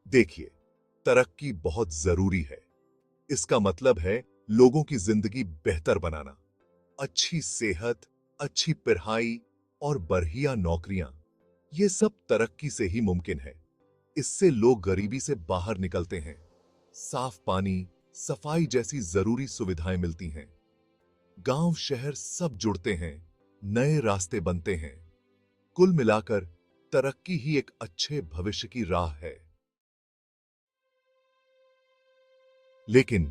देखिए, तरक्की बहुत जरूरी है। इसका मतलब है लोगों की जिंदगी बेहतर बनाना। अच्छी सेहत, अच्छी पढ़ाई और बढ़िया नौकरियां, ये सब तरक्की से ही मुमकिन है। इससे लोग गरीबी से बाहर निकलते हैं। साफ पानी, सफाई जैसी जरूरी सुविधाएं मिलती हैं। गांव शहर सब जुड़ते हैं, नए रास्ते बनते हैं। कुल मिलाकर तरक्की ही एक अच्छे भविष्य की राह है। लेकिन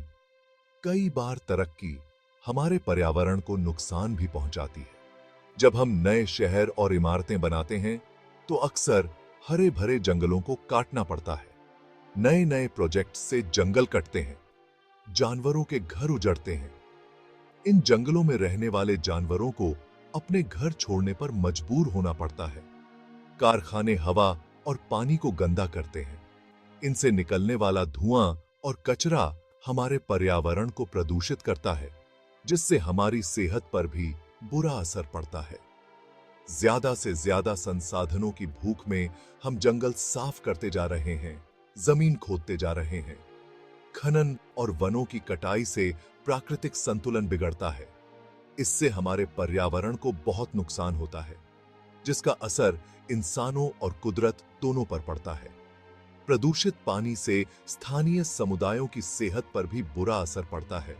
कई बार तरक्की हमारे पर्यावरण को नुकसान भी पहुंचाती है। जब हम नए शहर और इमारतें बनाते हैं तो अक्सर हरे भरे जंगलों को काटना पड़ता है। नए नए प्रोजेक्ट से जंगल कटते हैं, जानवरों के घर उजड़ते हैं। इन जंगलों में रहने वाले जानवरों को अपने घर छोड़ने पर मजबूर होना पड़ता है। कारखाने हवा और पानी को गंदा करते हैं। इनसे निकलने वाला धुआं और कचरा हमारे पर्यावरण को प्रदूषित करता है, जिससे हमारी सेहत पर भी बुरा असर पड़ता है। ज्यादा से ज्यादा संसाधनों की भूख में हम जंगल साफ करते जा रहे हैं, जमीन खोदते जा रहे हैं। खनन और वनों की कटाई से प्राकृतिक संतुलन बिगड़ता है। इससे हमारे पर्यावरण को बहुत नुकसान होता है, जिसका असर इंसानों और कुदरत दोनों पर पड़ता है। प्रदूषित पानी से स्थानीय समुदायों की सेहत पर भी बुरा असर पड़ता है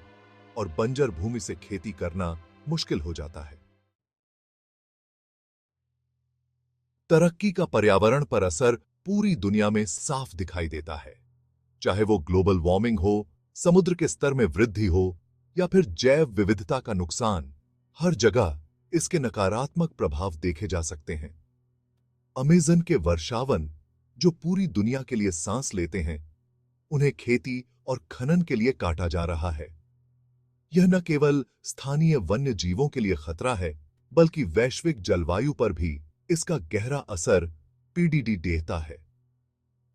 और बंजर भूमि से खेती करना मुश्किल हो जाता है। तरक्की का पर्यावरण पर असर पूरी दुनिया में साफ दिखाई देता है। चाहे वो ग्लोबल वार्मिंग हो, समुद्र के स्तर में वृद्धि हो या फिर जैव विविधता का नुकसान, हर जगह इसके नकारात्मक प्रभाव देखे जा सकते हैं। अमेज़न के वर्षावन, जो पूरी दुनिया के लिए सांस लेते हैं, उन्हें खेती और खनन के लिए काटा जा रहा है। यह न केवल स्थानीय वन्य जीवों के लिए खतरा है, बल्कि वैश्विक जलवायु पर भी इसका गहरा असर पीडीडी देता है।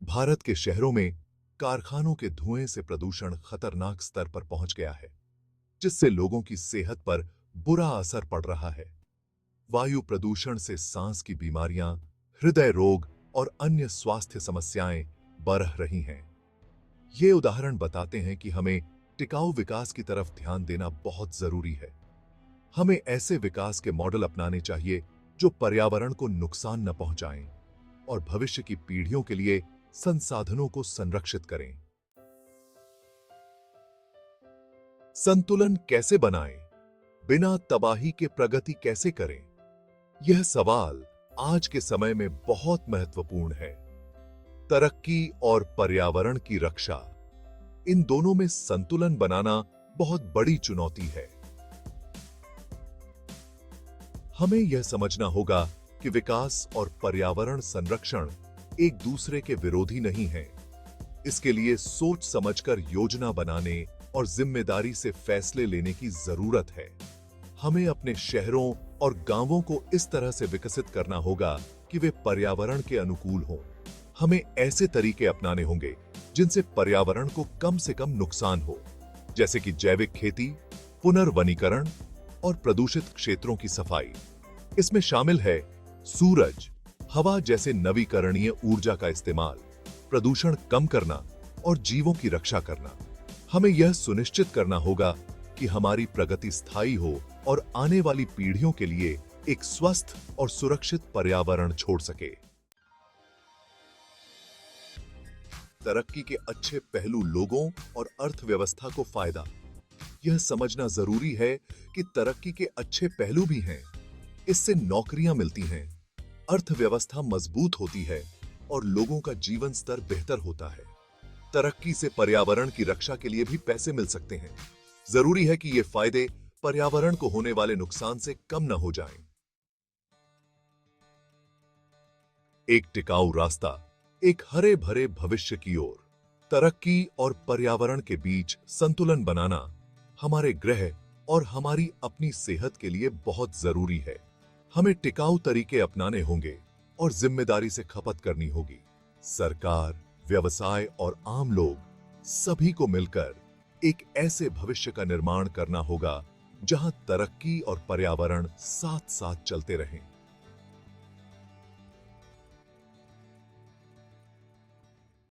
भारत के शहरों में कारखानों के धुएं से प्रदूषण खतरनाक स्तर पर पहुंच गया है, जिससे लोगों की सेहत पर बुरा असर पड़ रहा है। वायु प्रदूषण से सांस की बीमारियां, हृदय रोग और अन्य स्वास्थ्य समस्याएं बढ़ रही हैं। ये उदाहरण बताते हैं कि हमें टिकाऊ विकास की तरफ ध्यान देना बहुत जरूरी है। हमें ऐसे विकास के मॉडल अपनाने चाहिए जो पर्यावरण को नुकसान न पहुंचाएं और भविष्य की पीढ़ियों के लिए संसाधनों को संरक्षित करें। संतुलन कैसे बनाएं? बिना तबाही के प्रगति कैसे करें? यह सवाल आज के समय में बहुत महत्वपूर्ण है। तरक्की और पर्यावरण की रक्षा, इन दोनों में संतुलन बनाना बहुत बड़ी चुनौती है। हमें यह समझना होगा कि विकास और पर्यावरण संरक्षण एक दूसरे के विरोधी नहीं हैं। इसके लिए सोच समझकर योजना बनाने और जिम्मेदारी से फैसले लेने की जरूरत है। हमें अपने शहरों और गांवों को इस तरह से विकसित करना होगा कि वे पर्यावरण के अनुकूल हों। हमें ऐसे तरीके अपनाने होंगे जिनसे पर्यावरण को कम से कम नुकसान हो, जैसे कि जैविक खेती, पुनर्वनीकरण और प्रदूषित क्षेत्रों की सफाई। इसमें शामिल है सूरज, हवा जैसे नवीकरणीय ऊर्जा का इस्तेमाल, प्रदूषण कम करना और जीवों की रक्षा करना। हमें यह सुनिश्चित करना होगा कि हमारी प्रगति स्थायी हो और आने वाली पीढ़ियों के लिए एक स्वस्थ और सुरक्षित पर्यावरण छोड़ सके। तरक्की के अच्छे पहलू लोगों और अर्थव्यवस्था को फायदा। यह समझना जरूरी है कि तरक्की के अच्छे पहलू भी हैं। इससे नौकरियां मिलती हैं, अर्थव्यवस्था मजबूत होती है और लोगों का जीवन स्तर बेहतर होता है। तरक्की से पर्यावरण की रक्षा के लिए भी पैसे मिल सकते हैं। जरूरी है कि ये फायदे पर्यावरण को होने वाले नुकसान से कम न हो जाएं। एक टिकाऊ रास्ता, एक हरे भरे भविष्य की ओर। तरक्की और पर्यावरण के बीच संतुलन बनाना हमारे ग्रह और हमारी अपनी सेहत के लिए बहुत जरूरी है। हमें टिकाऊ तरीके अपनाने होंगे और जिम्मेदारी से खपत करनी होगी। सरकार, व्यवसाय और आम लोग सभी को मिलकर एक ऐसे भविष्य का निर्माण करना होगा जहां तरक्की और पर्यावरण साथ साथ चलते रहें।